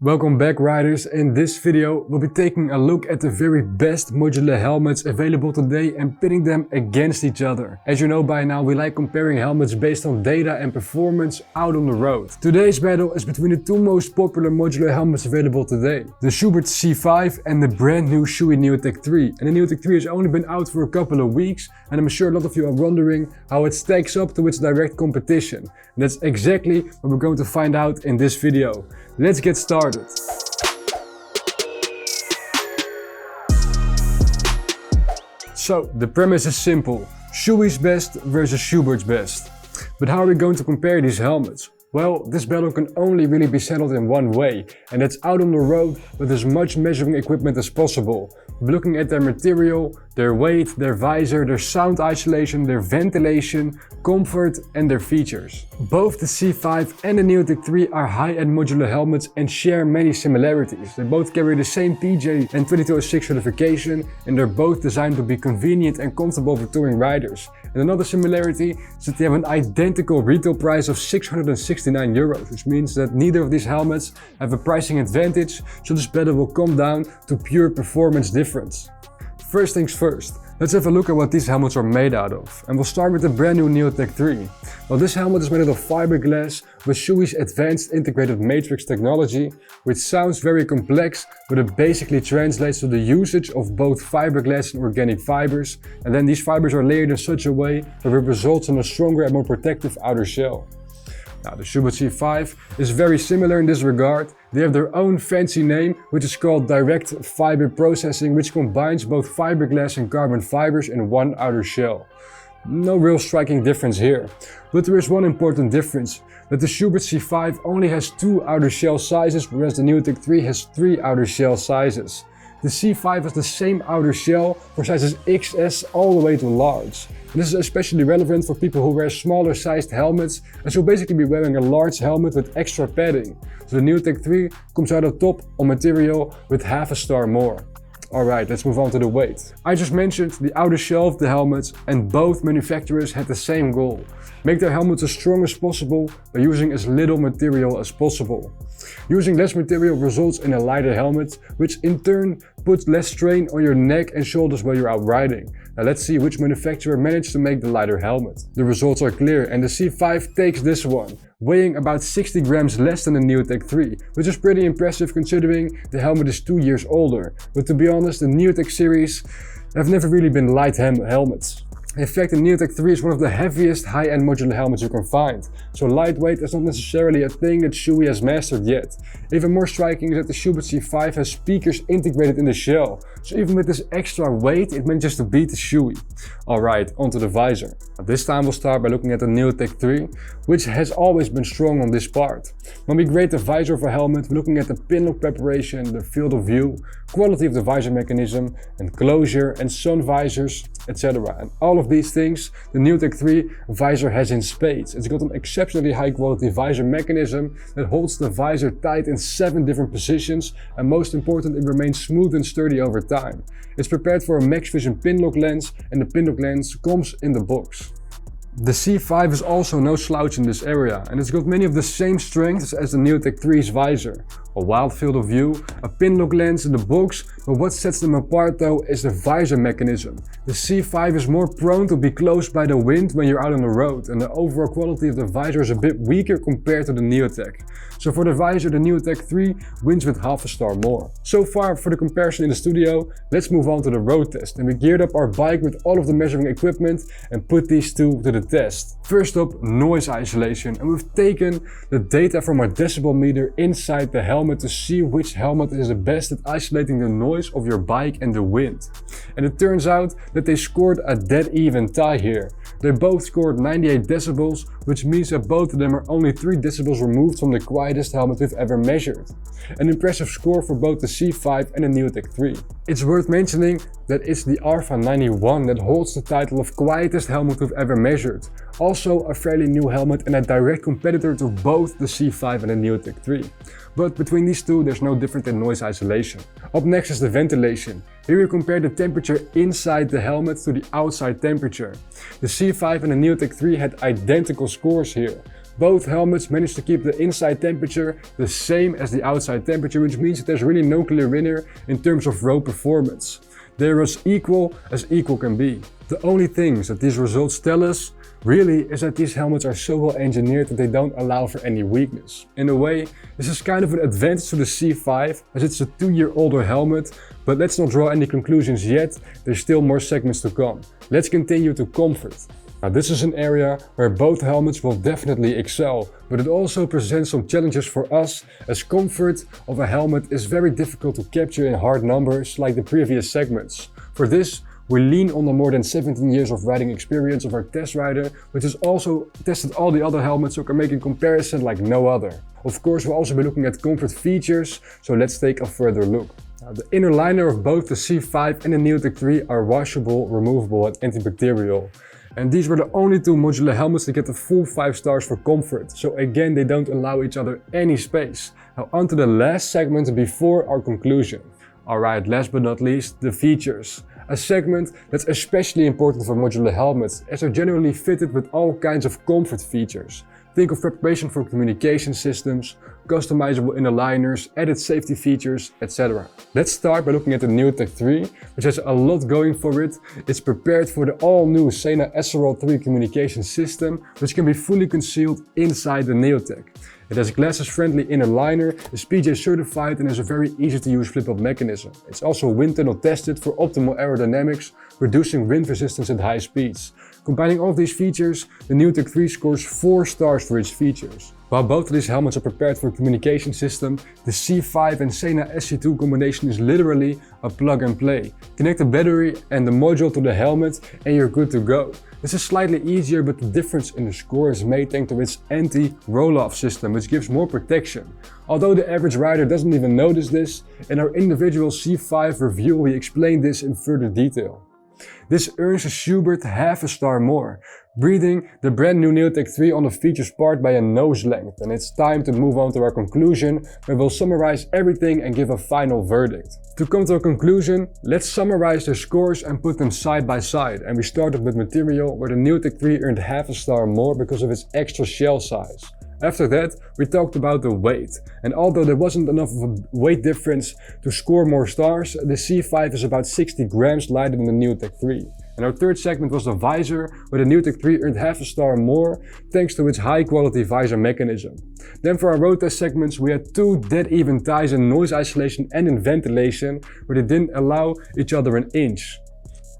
Welcome back, riders. In this video we'll be taking a look at the very best modular helmets available today and pitting them against each other. As you know by now, we like comparing helmets based on data and performance out on the road. Today's battle is between the two most popular modular helmets available today, the Schuberth C5 and the brand new Shoei Neotec 3. And the Neotec 3 has only been out for a couple of weeks, and I'm sure a lot of you are wondering how it stacks up to its direct competition. And that's exactly what we're going to find out in this video. Let's get started. So, the premise is simple. Shoei's best versus Schuberth's best. But how are we going to compare these helmets? Well, this battle can only really be settled in one way, and that's out on the road with as much measuring equipment as possible. Looking at their material, their weight, their visor, their sound isolation, their ventilation, comfort and their features. Both the C5 and the Neotec 3 are high-end modular helmets and share many similarities. They both carry the same TJ and 2206 certification, and they're both designed to be convenient and comfortable for touring riders. And another similarity is that they have an identical retail price of 669 euros, which means that neither of these helmets have a pricing advantage, so this battle will come down to pure performance difference. First things first, let's have a look at what these helmets are made out of. And we'll start with the brand new Neotec 3. Well, this helmet is made out of fiberglass with Shoei's advanced integrated matrix technology, which sounds very complex, but it basically translates to the usage of both fiberglass and organic fibers, and then these fibers are layered in such a way that it results in a stronger and more protective outer shell. Now, the Shoei C5 is very similar in this regard. They have their own fancy name, which is called direct fiber processing, which combines both fiberglass and carbon fibers in one outer shell. No real striking difference here. But there is one important difference, that the Shoei C5 only has 2 outer shell sizes, whereas the Neotec 3 has 3 outer shell sizes. The C5 has the same outer shell for sizes XS all the way to large. And this is especially relevant for people who wear smaller sized helmets, as you'll basically be wearing a large helmet with extra padding. So the Neotec 3 comes out on top on material with half a star more. Alright, let's move on to the weight. I just mentioned the outer shell of the helmets, and both manufacturers had the same goal. Make their helmets as strong as possible by using as little material as possible. Using less material results in a lighter helmet, which in turn puts less strain on your neck and shoulders while you're out riding. Now let's see which manufacturer managed to make the lighter helmet. The results are clear, and the C5 takes this one, weighing about 60 grams less than the Neotec 3, which is pretty impressive considering the helmet is 2 years older. But to be honest, the Neotec series have never really been light helmets. In fact, the Neotec 3 is one of the heaviest high-end modular helmets you can find, so lightweight is not necessarily a thing that Shoei has mastered yet. Even more striking is that the Schuberth C5 has speakers integrated in the shell, so even with this extra weight it manages to beat the Shoei. Alright, onto the visor. This time we'll start by looking at the Neotec 3, which has always been strong on this part. When we grade the visor of a helmet, we're looking at the pinlock preparation, the field of view, quality of the visor mechanism, and closure and sun visors, etc. And all of these things the Neotec 3 visor has in spades. It's got an exceptionally high quality visor mechanism that holds the visor tight in 7 different positions, and most important, it remains smooth and sturdy over time. It's prepared for a max vision pinlock lens, and the pinlock lens comes in the box. The C5 is also no slouch in this area, and it's got many of the same strengths as the Neotec 3's visor. A wild field of view, a pinlock lens in the box, but what sets them apart though is the visor mechanism. The C5 is more prone to be close by the wind when you're out on the road, and the overall quality of the visor is a bit weaker compared to the Neotec. So for the visor, the Neotec 3 wins with half a star more. So far for the comparison in the studio, let's move on to the road test, and we geared up our bike with all of the measuring equipment and put these two to the test. First up, noise isolation, and we've taken the data from our decibel meter inside the helmet to see which helmet is the best at isolating the noise of your bike and the wind. And it turns out that they scored a dead even tie here. They both scored 98 decibels, which means that both of them are only 3 decibels removed from the quietest helmet we've ever measured. An impressive score for both the C5 and the Neotec 3. It's worth mentioning that it's the Alpha 91 that holds the title of quietest helmet we've ever measured. Also a fairly new helmet and a direct competitor to both the C5 and the Neotec 3. But between these two there's no difference in noise isolation. Up next is the ventilation. Here we compare the temperature inside the helmet to the outside temperature. The C5 and the Neotec 3 had identical scores here. Both helmets managed to keep the inside temperature the same as the outside temperature, which means that there's really no clear winner in terms of road performance. They're as equal can be. The only things that these results tell us really is that these helmets are so well engineered that they don't allow for any weakness. In a way, this is kind of an advantage to the C5 as it's a 2-year older helmet, but let's not draw any conclusions yet, there's still more segments to come. Let's continue to comfort. Now this is an area where both helmets will definitely excel, but it also presents some challenges for us as comfort of a helmet is very difficult to capture in hard numbers like the previous segments. For this, we lean on the more than 17 years of riding experience of our test rider, which has also tested all the other helmets so can make a comparison like no other. Of course, we'll also be looking at comfort features, so let's take a further look. Now, the inner liner of both the C5 and the Neotec 3 are washable, removable and antibacterial. And these were the only two modular helmets to get the full 5 stars for comfort, so again they don't allow each other any space. Now onto the last segment before our conclusion. Alright, last but not least, the features. A segment that's especially important for modular helmets as they're generally fitted with all kinds of comfort features. Think of preparation for communication systems, customizable inner liners, added safety features, etc. Let's start by looking at the Neotec 3, which has a lot going for it. It's prepared for the all-new Sena SRL3 communication system, which can be fully concealed inside the Neotec. It has a glasses-friendly inner liner, is PJ certified and has a very easy-to-use flip-up mechanism. It's also wind tunnel tested for optimal aerodynamics, reducing wind resistance at high speeds. Combining all of these features, the Neotec 3 scores 4 stars for its features. While both of these helmets are prepared for a communication system, the C5 and Sena SC2 combination is literally a plug and play. Connect the battery and the module to the helmet and you're good to go. This is slightly easier, but the difference in the score is made thanks to its anti-roll-off system, which gives more protection. Although the average rider doesn't even notice this, in our individual C5 review we explain this in further detail. This earns a Schuberth half a star more, breathing the brand new Neotec 3 on the features part by a nose length, and it's time to move on to our conclusion, where we'll summarize everything and give a final verdict. To come to a conclusion, let's summarize the scores and put them side by side, and we started with material where the Neotec 3 earned half a star more because of its extra shell size. After that, we talked about the weight, and although there wasn't enough of a weight difference to score more stars, the C5 is about 60 grams lighter than the Neotec 3. And our third segment was the visor, where the Neotec 3 earned half a star more thanks to its high quality visor mechanism. Then for our road test segments we had 2 dead even ties in noise isolation and in ventilation, where they didn't allow each other an inch.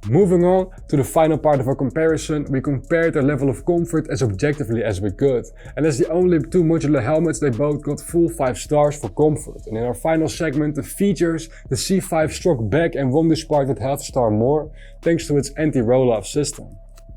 Moving on to the final part of our comparison, we compared their level of comfort as objectively as we could. And as the only 2 modular helmets, they both got full 5 stars for comfort. And in our final segment, the features, the C5 struck back and won this part with half a star more, thanks to its anti-roll-off system.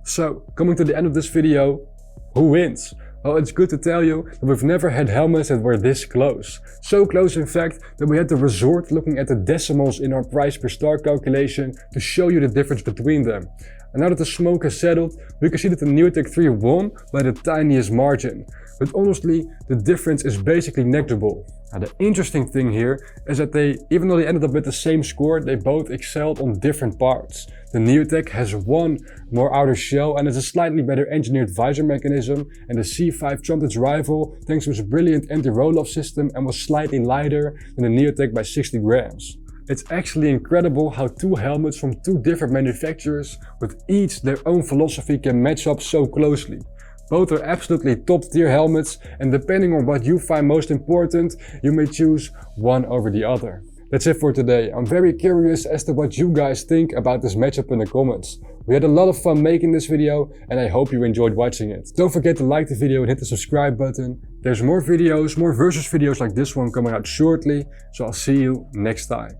So, coming to the end of this video, who wins? Well, it's good to tell you that we've never had helmets that were this close. So close in fact that we had to resort looking at the decimals in our price per star calculation to show you the difference between them. And now that the smoke has settled, we can see that the Neotec 3 won by the tiniest margin. But honestly, the difference is basically negligible. Now the interesting thing here is that even though they ended up with the same score, they both excelled on different parts. The Neotec has one more outer shell and has a slightly better engineered visor mechanism, and the C5 trumped its rival thanks to its brilliant anti-roll-off system and was slightly lighter than the Neotec by 60 grams. It's actually incredible how 2 helmets from 2 different manufacturers with each their own philosophy can match up so closely. Both are absolutely top tier helmets, and depending on what you find most important, you may choose one over the other. That's it for today. I'm very curious as to what you guys think about this matchup in the comments. We had a lot of fun making this video and I hope you enjoyed watching it. Don't forget to like the video and hit the subscribe button. There's more videos, more versus videos like this one coming out shortly, so I'll see you next time.